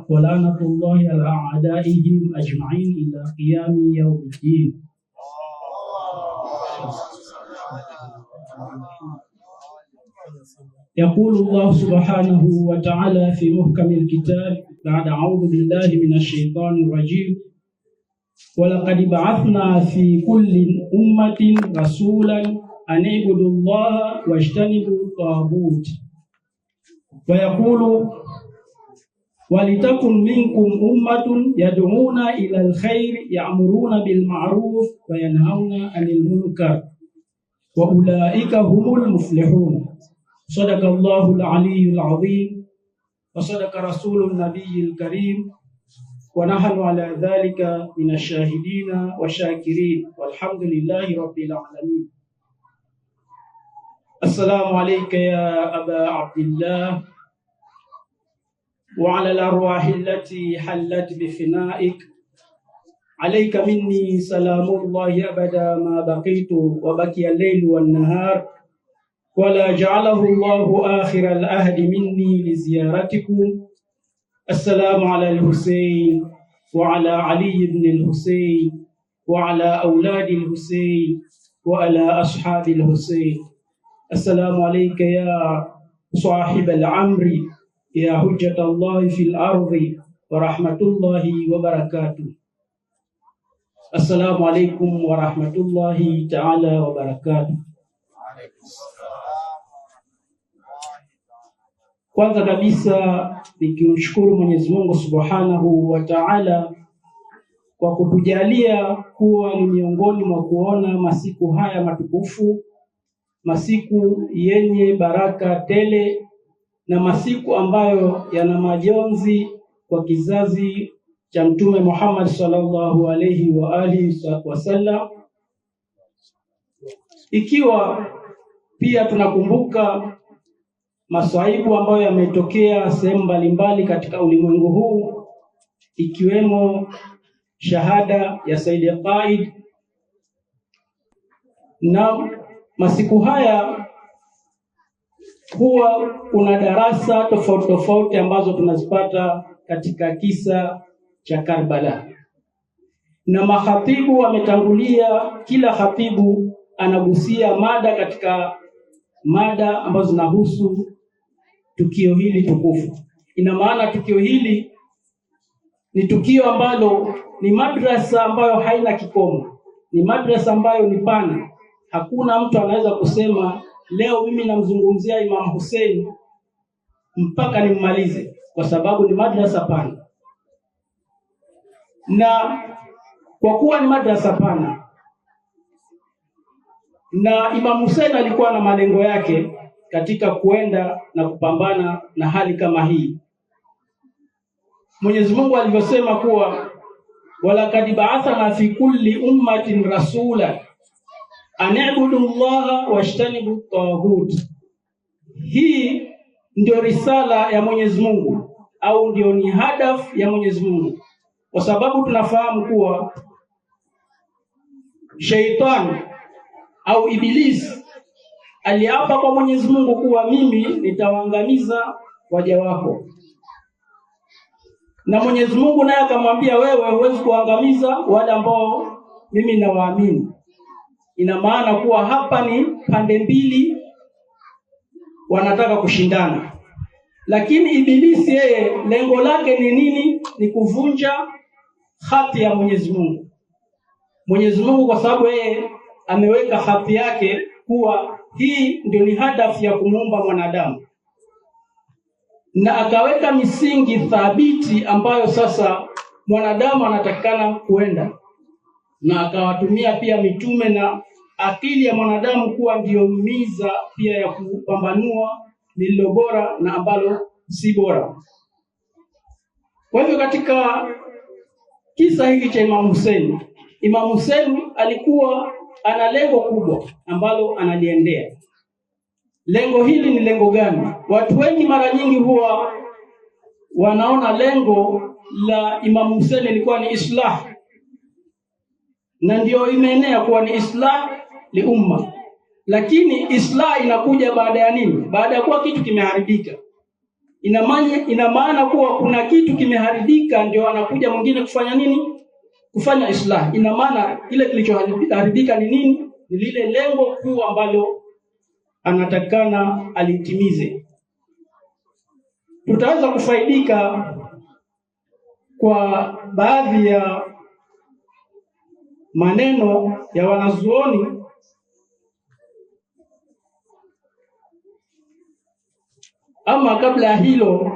ولعنة الله على أعدائهم أجمعين إلى قيام يوم الدين. يقول الله سبحانه وتعالى في محكم الكتاب بعد أعوذ بالله من الشيطان الرجيم: ولقد بعثنا في كل أمة رسولا أن اعبدوا الله واجتنبوا الطاغوت. ويقول: ولتكن منكم أمة يدعون إلى الخير يأمرون بالمعروف وينهون عن المنكر وأولئك هم المفلحون. صدق الله العلي العظيم وصدق رسول النبي الكريم ونحن على ذلك من الشاهدين والشاكرين والحمد لله رب العالمين. السلام عليك يا أبا عبد الله وعلى الأرواح التي حلت بفنائك. عليك مني سلام الله أبدا ما بقيت وبقي الليل والنهار، ولا جعله الله آخر العهد مني لزيارتكم. السلام على الحسين وعلى علي بن الحسين وعلى أولاد الحسين وعلى أصحاب الحسين. السلام عليك يا صاحب العمر يا حجة الله في الأرض ورحمة الله وبركاته. السلام عليكم ورحمة الله تعالى وبركاته. Kwanza kabisa nikimshukuru Mwenyezi Mungu Subhanahu wa Ta'ala kwa kutujalia kuwa ni miongoni mwa kuona masiku haya matukufu, masiku yenye baraka tele na masiku ambayo yana majonzi kwa kizazi cha Mtume Muhammad sallallahu alayhi wa alihi wasallam, ikiwa pia tunakumbuka masaibu ambayo yametokea sehemu mbalimbali katika ulimwengu huu, ikiwemo shahada ya Sayyid Qaid. Na masiku haya huwa kuna darasa tofauti tofauti ambazo tunazipata katika kisa cha Karbala, na makhatibu wametangulia, kila khatibu anagusia mada katika mada ambazo zinahusu tukio hili tukufu. Ina maana tukio hili ni tukio ambalo ni madrasa ambayo haina kikomo, ni madrasa ambayo ni pana. Hakuna mtu anaweza kusema leo mimi namzungumzia Imam Hussein mpaka nimmalize, kwa sababu ni madrasa pana. Na kwa kuwa ni madrasa pana na Imam Hussein alikuwa na malengo yake katika kuenda na kupambana na hali kama hii, Mwenyezi Mungu alivyosema kuwa walaqad ba'athna fi kulli ummatin rasula an i'budu Allaha washtanibu at-taghut. Hii ndio risala ya Mwenyezi Mungu, au ndio ni hadafu ya Mwenyezi Mungu, kwa sababu tunafahamu kuwa Shaitan au Iblis aliapa kwa Mwenyezi Mungu kuwa mimi nitawaangamiza waja wako, na Mwenyezi Mungu naye akamwambia wewe huwezi kuangamiza wale ambao mimi nawaamini. Ina maana kuwa hapa ni pande mbili wanataka kushindana, lakini Ibilisi yeye lengo lake ni nini? Ni kuvunja haki ya Mwenyezi Mungu. Mwenyezi Mungu kwa sababu yeye ameweka haki yake kuwa hii ndio ni hadafu ya kumuumba mwanadamu, na akaweka misingi thabiti ambayo sasa mwanadamu anatakikana kuenda, na akawatumia pia mitume na akili ya mwanadamu kuwa ndio miza pia ya kupambanua lililo bora na ambalo si bora. Kwa hivyo katika kisa hiki cha Imam Hussein alikuwa ana lengo kubwa ambalo analiendea. Lengo hili ni lengo gani? Watu wengi mara nyingi huwa wanaona lengo la Imam Hussein ilikuwa ni islah, na ndio imeenea kuwa ni islah li umma. Lakini islah inakuja baada ya nini? Baada ya kuwa kitu kimeharibika. ina maana kuwa kuna kitu kimeharibika, ndio anakuja mwingine kufanya nini? Kufanya islah. Ina maana kile kilichoharibika ni nini? Ni lile lengo kuu ambalo anatakana alitimize. Tutaweza kufaidika kwa baadhi ya maneno ya wanazuoni ama kabla ya hilo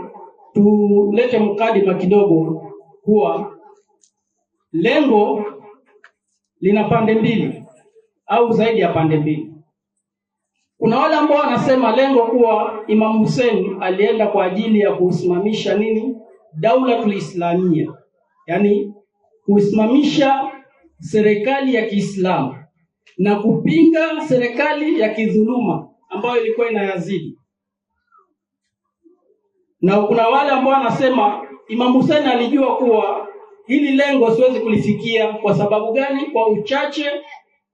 tulete mkadima kidogo kuwa lengo lina pande mbili au zaidi ya pande mbili. Kuna wale ambao wanasema lengo kuwa Imam Hussein alienda kwa ajili ya kusimamisha nini? Daulatul Islamia. Yaani kusimamisha serikali ya Kiislamu na kupinga serikali ya kidhuluma ambayo ilikuwa ina Yazidi. Na kuna wale ambao wanasema Imam Hussein alijua kuwa hili lengo siwezi kulifikia. Kwa sababu gani? Kwa uchache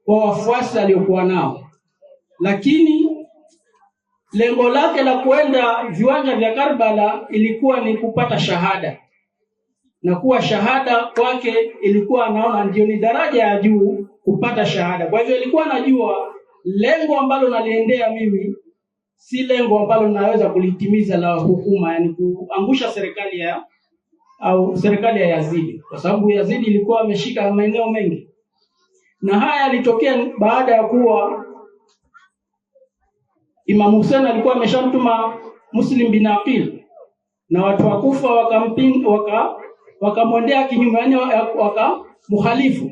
wa wafuasi aliokuwa nao. Lakini lengo lake la kuenda viwanja vya Karbala ilikuwa ni kupata shahada. Na kuwa shahada kwake ilikuwa anaona ndio ni daraja ya juu kupata shahada. Kwa hivyo ilikuwa anajua lengo ambalo naliendea mimi si lengo ambalo naweza kulitimiza la hukuma, yani kuangusha serikali ya Yazidi, kwa sababu Yazidi ilikuwa ameshika maeneo mengi. Na haya yalitokea baada ya kuwa Imam Hussein alikuwa ameshamtuma Muslim bin Aqil na watu wa Kufa wakamwendea kinyume, yani wakamkhalifu.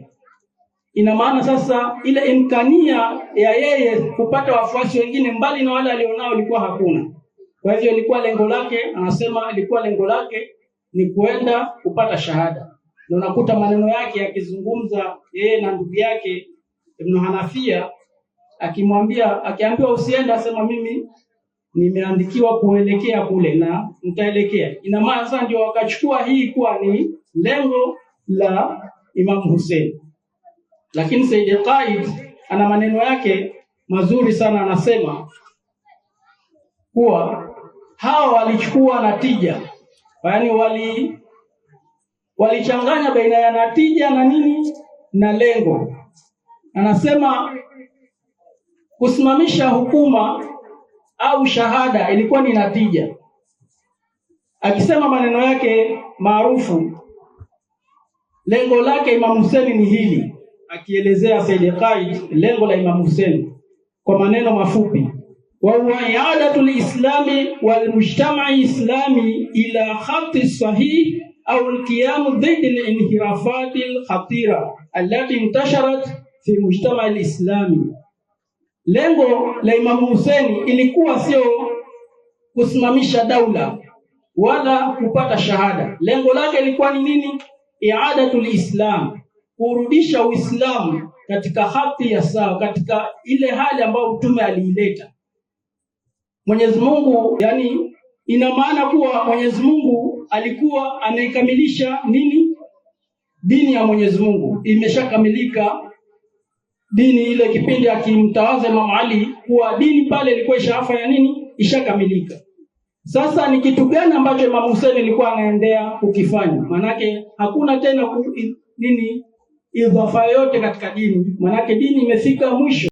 Ina maana sasa ile imkania ya yeye kupata wafuasi wengine mbali na wale alionao ilikuwa hakuna. Kwa hivyo ilikuwa lengo lake, anasema ilikuwa lengo lake ni kuenda kupata shahada. Ndio unakuta maneno yake yakizungumza yeye na ndugu yake Ibn Hanafia, akiambiwa usiende, asema mimi nimeandikiwa kuelekea kule na nitaelekea. Ina maana sasa ndio wakachukua hii kuwa ni lengo la Imam Hussein. Lakini Sayyid Qaid ana maneno yake mazuri sana, anasema kuwa hao walichukua natija, yaani walichanganya baina ya natija na nini na lengo. Anasema kusimamisha hukuma au shahada ilikuwa ni natija. Akisema maneno yake maarufu, lengo lake Imam Hussein ni hili. Akielezea Sayyid Qaid lengo la Imam Hussein kwa maneno mafupi, wa huwa i'adatul islami wal mujtama'i islami ila khatti sahih au al-qiyam dhid al-inhirafat al-khatira allati intasharat fi mujtama' al-islami. Lengo la Imam Hussein ilikuwa sio kusimamisha daula wala kupata shahada. Lengo lake ilikuwa ni nini? I'adatul islam, kurudisha Uislamu katika haki ya sawa, katika ile hali ambayo mtume aliileta. Mwenyezi Mungu, yani ina maana kuwa Mwenyezi Mungu alikuwa anaikamilisha nini? Dini ya Mwenyezi Mungu imeshakamilika. Dini ile kipindi akimtawaza Imam Ali kuwa dini pale ilikuwa ishafanya nini? Ishakamilika. Sasa ni kitu gani ambacho Imam Hussein alikuwa anaendea kukifanya? Manake hakuna tena idhafa yote katika dini. Manake dini imefika mwisho.